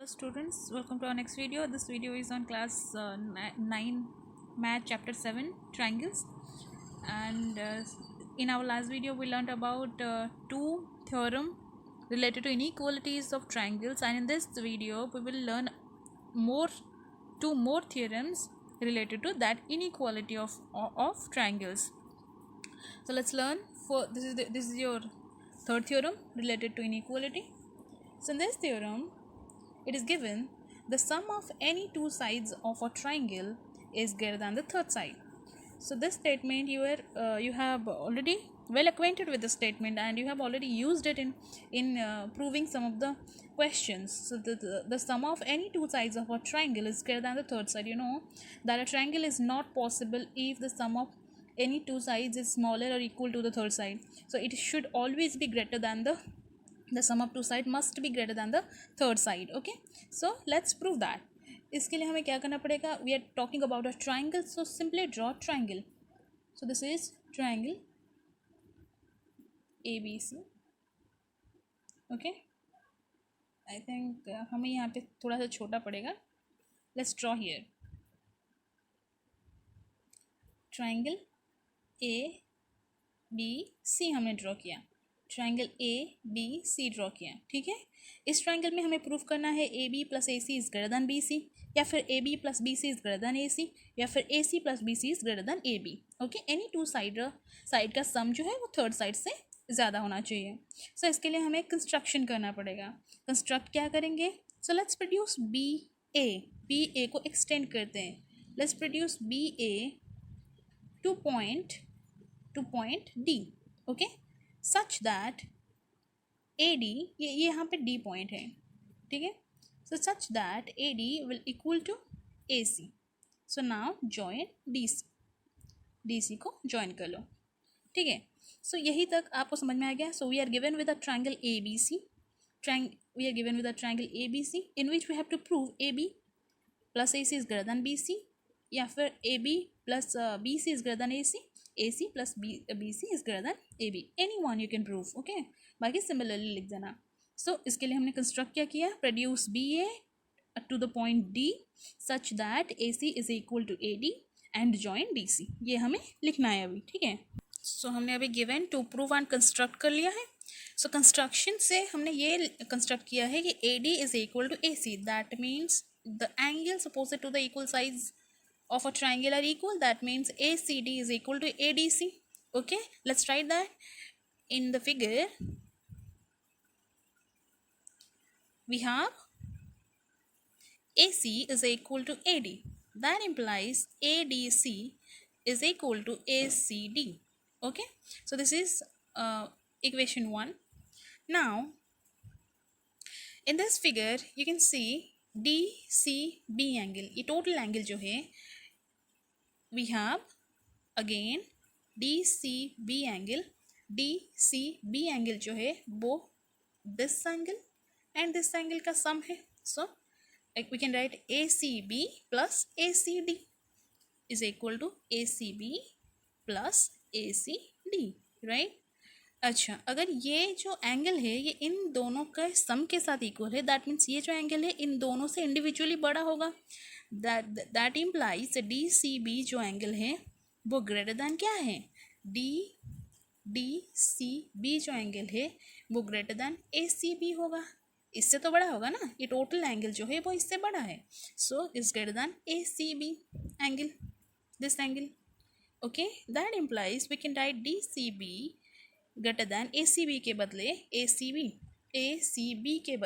Hello students, welcome to our next video. This video is on class 9 math chapter 7 triangles, and in our last video we learned about two theorem related to inequalities of triangles, and in this video we will learn more two more theorems related to that inequality of triangles. So let's learn. For this is your third theorem related to inequality. So in this theorem it is given the sum of any two sides of a triangle is greater than the third side. So this statement you have already well acquainted with the statement, and you have already used it in proving some of the questions. So the sum of any two sides of a triangle is greater than the third side. You know that a triangle is not possible if the sum of any two sides is smaller or equal to the third side. So it should always be greater than the sum of two side must be greater than the third side. Okay, so let's prove that. इसके लिए हमें क्या करना पड़ेगा? We are talking about a triangle, so simply draw triangle. So this is triangle ABC. Okay, I think हमें यहाँ पे थोड़ा सा छोटा पड़ेगा. Let's draw here triangle ABC हमने ड्रॉ किया. ट्राइंगल ABC ड्रॉ किया. ठीक है, इस ट्राइंगल में हमें प्रूफ करना है AB plus AC is greater then BC, या फिर AB plus BC is greater then AC, या फिर AC plus BC is greater then AB. Okay, any two side का सम जो है वो थर्ड साइड से ज़्यादा होना चाहिए. सो इसके लिए हमें कंस्ट्रक्शन करना पड़ेगा. कंस्ट्रक्ट क्या करेंगे? सो लेट्स प्रोड्यूस BA को एक्सटेंड करते हैं. Let's produce BA to point D. Okay, such that AD ये यहाँ पे D पॉइंट है. ठीक है, so such that AD will equal to AC. So now join DC को ज्वाइन कर लो. ठीक है, सो यही तक आपको समझ में आ गया. So we are given with a triangle ABC. We are given with a triangle ABC in which we have to prove AB plus AC is greater than BC, या फिर AB plus BC is greater than AC plus BC is greater than AB. Any one you can prove. Okay, बाकी similarly लिख देना. So इसके लिए हमने construct क्या किया? Produce BA to the point D such that AC is equal to AD and join DC. ये हमें लिखना है अभी. ठीक है, सो हमने अभी given to prove and construct कर लिया है. सो कंस्ट्रक्शन से हमने ये कंस्ट्रक्ट किया है कि AD is equal to AC. That means the angles opposite to the equal sides of a triangle are equal. That means ACD is equal to ADC. Okay, let's write that in the figure. We have AC is equal to AD. That implies ADC is equal to ACD. Okay, so this is equation 1. Now in this figure you can see DCB angle. ये total angle जो है, we have again DCB angle. DCB angle जो है वो this angle and this angle का sum है. So we can write ACB plus ACD is equal to ACB plus ACD, right? अच्छा, अगर ये जो एंगल है ये इन दोनों का सम के साथ इक्वल है, दैट मीन्स ये जो एंगल है इन दोनों से इंडिविजुअली बड़ा होगा. दैट इम्प्लाइज DCB जो एंगल है वो ग्रेटर दैन क्या है? DCB जो एंगल है वो ग्रेटर दैन ACB होगा. इससे तो बड़ा होगा ना, ये टोटल एंगल जो है वो इससे बड़ा है. So is greater than ACB angle, this angle. Okay, that implies we can write DCB greater than ACB के बदले ACD के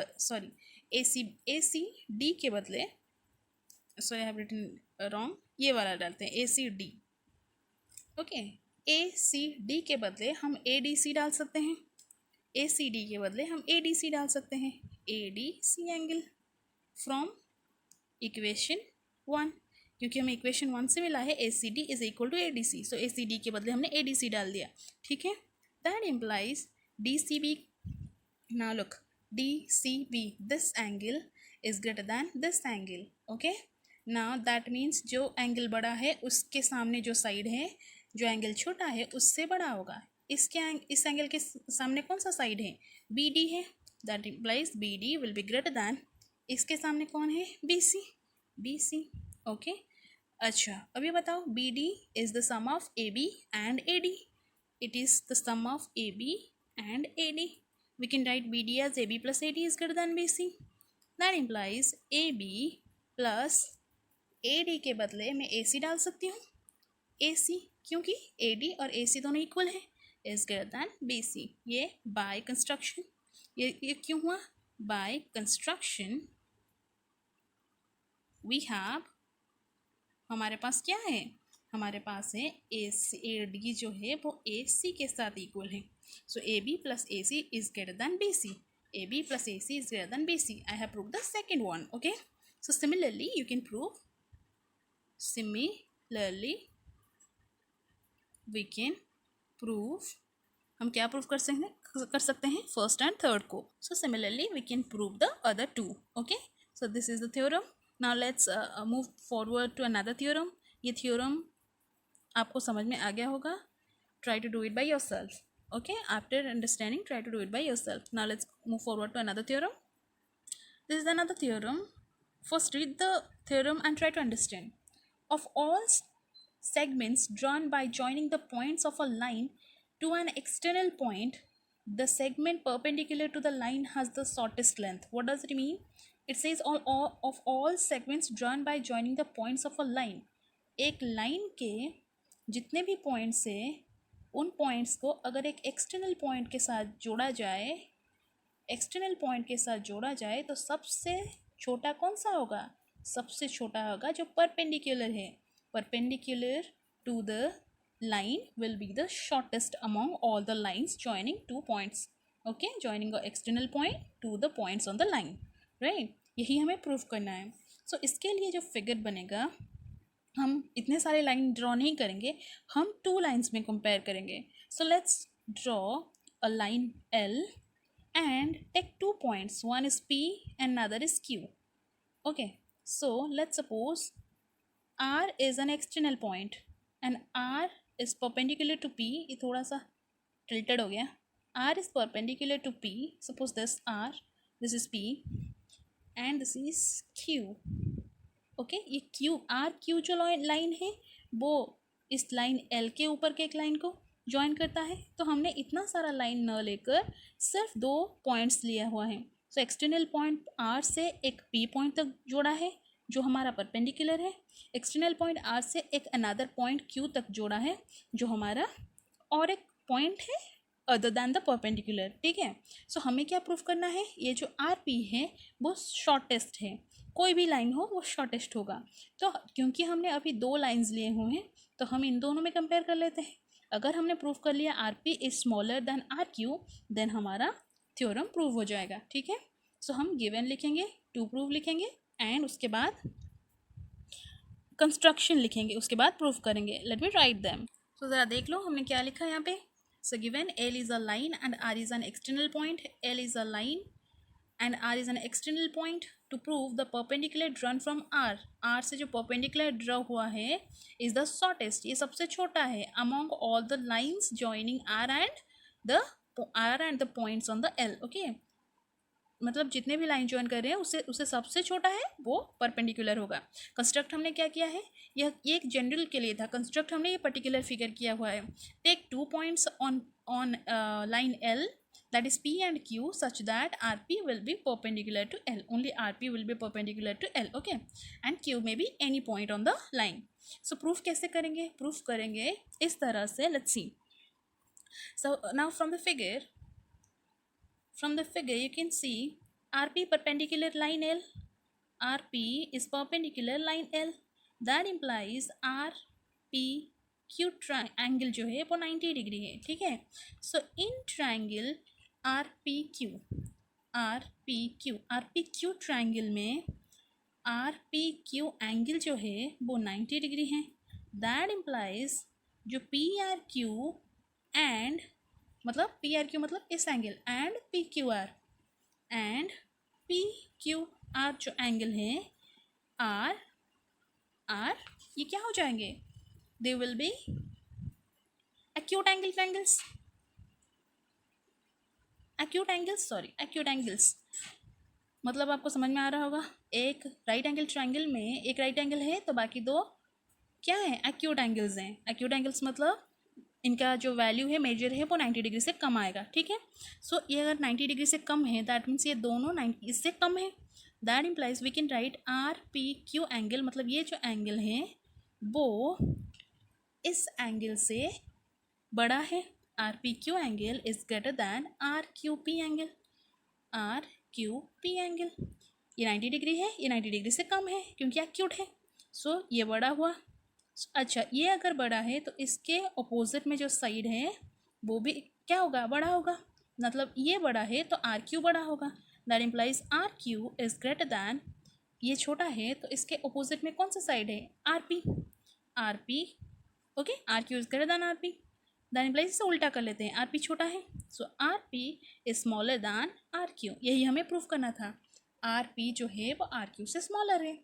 बदले, sorry I have written wrong, ये वाला डालते हैं ACD. ओके, ACD के बदले हम ADC डाल सकते हैं. ACD के बदले हम ADC डाल सकते हैं. ADC एंगल फ्रॉम इक्वेशन 1, क्योंकि हमें इक्वेशन 1 से मिला है ACD is equal to ADC. So ACD के बदले हमने ADC डाल दिया. ठीक है, that implies DCB. Now look, DCB, this angle is greater than this angle. Okay, now that means जो एंगल बड़ा है उसके सामने जो साइड है, जो एंगल छोटा है उससे बड़ा होगा. इस एंगल के सामने कौन सा साइड है? BD है. That implies BD will be greater than इसके सामने कौन है, B C, B C. Okay, अच्छा अब ये बताओ, B D is the sum of A B and A D, it is the sum of A B and A D. We can write B D as A B plus A D is greater than B C. That implies A B plus A D के बदले मैं ए सी डाल सकती हूँ, ए सी, क्योंकि A D और ए सी दोनों equal है, is greater than B C. ये बाय कंस्ट्रक्शन, ये क्यों हुआ, बाय कंस्ट्रक्शन वी हैव, हमारे पास क्या है, हमारे पास है ए सी, ए डी जो है वो ए सी के साथ इक्वल है। So A B plus A C is greater than B C, A B plus A C is greater than B C. I have prove the second one. Okay, so similarly you can prove, similarly we can prove, हम क्या prove कर सकते हैं, first and third को। So similarly we can prove the other two. Okay, so this is the theorem. Now let's move forward to another theorem. ये theorem आपको समझ में आ गया होगा, try to do it by yourself. Okay, after understanding try to do it by yourself. Now let's move forward to another theorem. This is another theorem. First read the theorem and try to understand. Of all segments drawn by joining the points of a line to an external point, the segment perpendicular to the line has the shortest length. What does it mean? It says of all segments drawn by joining the points of a line. एक line के जितने भी points है, उन points को अगर एक external point के साथ जोड़ा जाए, एक्सटर्नल पॉइंट के साथ जोड़ा जाए तो सबसे छोटा कौन सा होगा, सबसे छोटा होगा जो परपेंडिकुलर है, perpendicular to the line will be the shortest among all the lines joining two points. Okay, joining a external point to the points on the line, right? यही हमें प्रूफ करना है। सो इसके लिए जो फिगर बनेगा, हम इतने सारे लाइन ड्रॉ नहीं करेंगे, हम टू लाइन्स में कंपेयर करेंगे। So let's draw a line L and take 2 points, one is P and another is Q. Okay, so let's suppose R is an external point and R is perpendicular to P. ये थोड़ा सा tilted हो गया। R is perpendicular to P. Suppose this R, this is P and this is Q. Okay, ये Q, R Q जो line है वो इस लाइन L के ऊपर के एक लाइन को ज्वाइन करता है। तो हमने इतना सारा लाइन न लेकर सिर्फ 2 पॉइंट्स लिया हुआ है। सो एक्सटर्नल पॉइंट R से एक P पॉइंट तक जोड़ा है जो हमारा परपेंडिकुलर है, एक्सटर्नल पॉइंट R से एक अनदर पॉइंट Q तक जोड़ा है जो हमारा और एक पॉइंट है अदर दैन द परपेंडिकुलर। ठीक है, सो हमें क्या प्रूफ करना है, ये जो RP है वो शॉर्टेस्ट है, कोई भी लाइन हो वो शॉर्टेस्ट होगा। तो क्योंकि हमने अभी 2 लाइन्स लिए हुए हैं तो हम इन दोनों में कंपेयर कर लेते हैं। अगर हमने प्रूफ कर लिया RP is smaller than RQ, then हमारा थ्योरम प्रूव हो जाएगा। ठीक है, सो हम गिवन लिखेंगे, टू प्रूव लिखेंगे एंड उसके बाद कंस्ट्रक्शन लिखेंगे, उसके बाद प्रूफ करेंगे। Let me write them. So ज़रा देख लो हमने क्या लिखा है यहाँ पे। So given L is a line and R is an external point, L is a line and R is an external point. To prove the perpendicular drawn from R, R से जो perpendicular draw हुआ है is the shortest, ये सबसे छोटा है among all the lines joining R and the points on the L. Okay, मतलब जितने भी लाइन ज्वाइन कर रहे हैं उससे सबसे छोटा है वो परपेंडिकुलर होगा। कंस्ट्रक्ट हमने क्या किया है, यह एक जनरल के लिए था, कंस्ट्रक्ट हमने ये पर्टिकुलर फिगर किया हुआ है। Take 2 points on line L, that is P and Q, such that RP will be perpendicular to L. Only RP will be perpendicular to L. Okay, and Q may be any point on the line. So proof कैसे करेंगे, proof करेंगे इस तरह से। let's see. So now from the figure you can see RP perpendicular line L, RP is perpendicular line L, that implies RP Q triangle जो है वो 90 degree है। ठीक है, so in triangle RPQ triangle में RPQ एंगल जो है वो 90 डिग्री है। दैट इम्प्लाइज जो PRQ एंड मतलब PRQ मतलब इस एंगल एंड PQR जो एंगल है R ये क्या हो जाएंगे, they will be acute angles. मतलब आपको समझ में आ रहा होगा, एक राइट एंगल ट्रायंगल में एक राइट एंगल है तो बाकी दो क्या है, एक्यूट एंगल्स हैं। एक्यूट एंगल्स मतलब इनका जो वैल्यू है मेजर है वो 90 डिग्री से कम आएगा, ठीक है। सो ये अगर 90 डिग्री से कम है दैट मीन्स ये दोनों 90 इससे कम है। That implies we can write R P Q angle, मतलब ये जो एंगल है वो इस एंगल से बड़ा है। R P Q angle is greater than R Q P angle. R Q P angle ये 90 डिग्री है, ये 90 डिग्री से कम है क्योंकि एक्यूट है। सो ये बड़ा हुआ। अच्छा, ये अगर बड़ा है तो इसके अपोजिट में जो साइड है वो भी क्या होगा, बड़ा होगा। मतलब ये बड़ा है तो आर क्यू बड़ा होगा। That implies R Q is greater than, ये छोटा है तो इसके अपोजिट में कौन सा साइड है, R P. R P okay, R Q is greater than R P. Then implies इसे उल्टा कर लेते हैं, आर पी छोटा है so R P is smaller than R Q. यही हमें प्रूफ करना था, आर पी जो है वो आर क्यू से स्मॉलर है।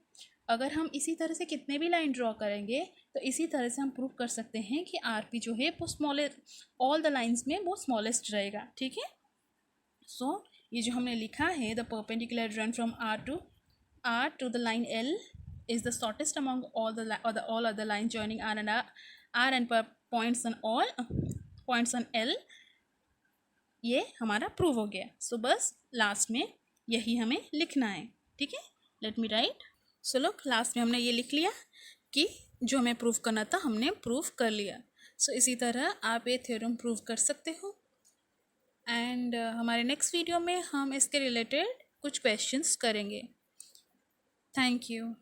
अगर हम इसी तरह से कितने भी लाइन ड्रॉ करेंगे तो इसी तरह से हम प्रूव कर सकते हैं कि आर पी जो है वो स्मॉलेस्ट, ऑल द लाइन्स में वो स्मॉलेस्ट रहेगा, ठीक है। सो ये जो हमने लिखा है, the perpendicular run from R to the line L is the shortest among all other line joining R and points on L. ये हमारा प्रूव हो गया। सो बस लास्ट में यही हमें लिखना है, ठीक है। Late me right. सो लोग लास्ट में हमने ये लिख लिया कि जो हमें प्रूफ करना था हमने प्रूफ कर लिया। सो इसी तरह आप ये थ्योरम प्रूव कर सकते हो। एंड हमारे नेक्स्ट वीडियो में हम इसके रिलेटेड कुछ क्वेश्चंस करेंगे। Thank you.